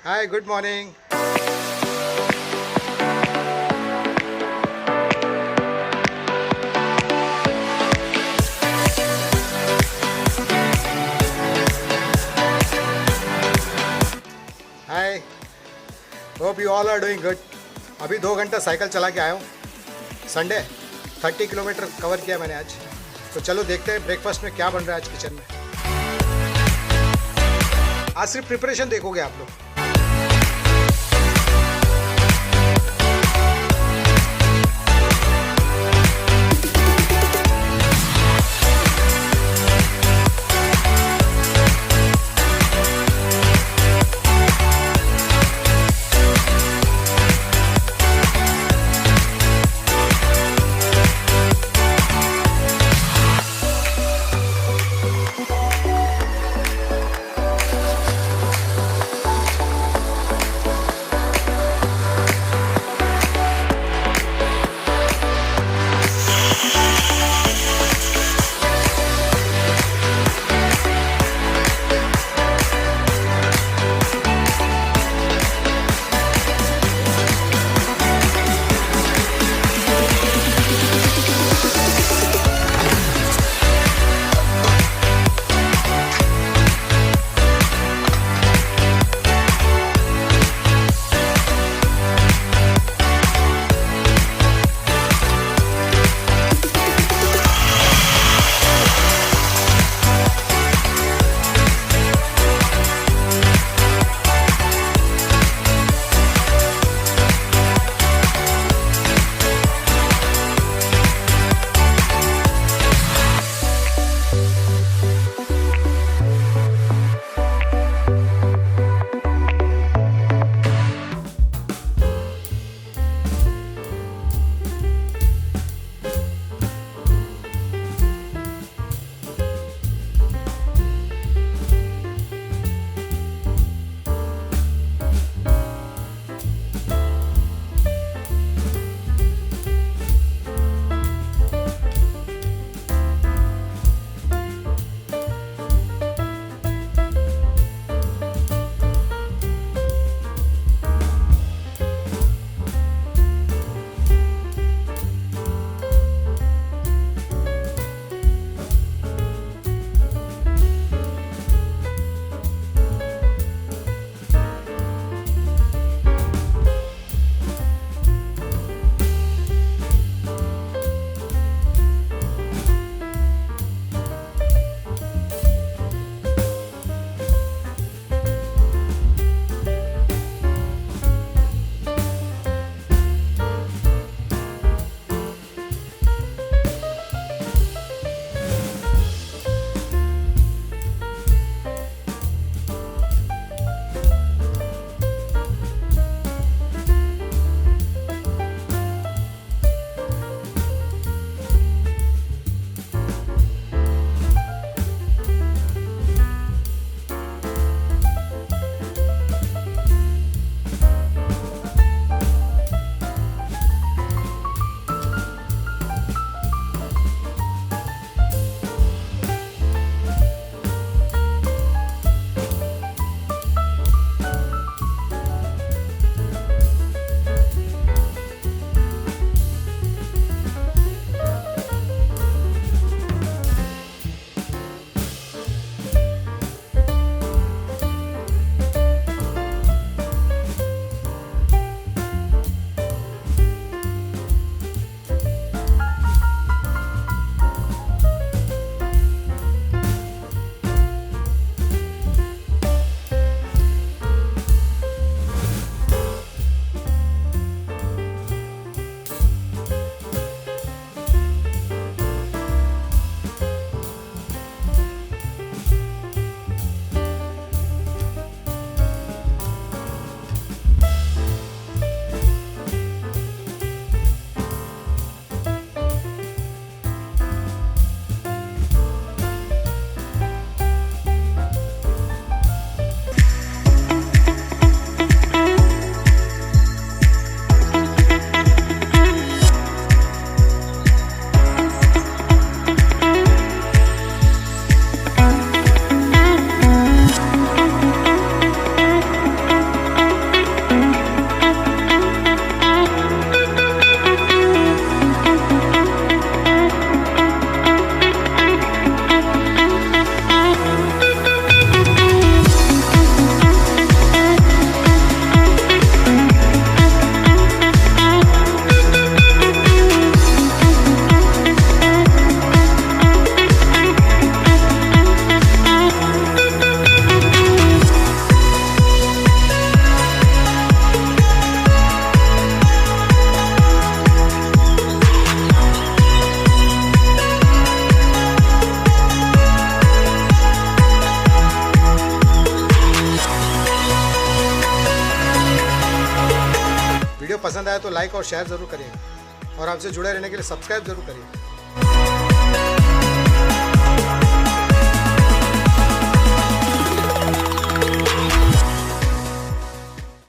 High good morning. Hi, hope you all are doing good. अभी 2 घंटा cycle चला के आया हूँ। संडे 30 किलोमीटर कवर किया मैंने आज। तो चलो देखते हैं ब्रेकफास्ट में क्या बन रहा है आज किचन में। आज सिर्फ प्रिपरेशन देखोगे आप लोग। पसंद आया तो लाइक और शेयर ज़रूर करिएगा और आपसे जुड़े रहने के लिए सब्सक्राइब ज़रूर करिए।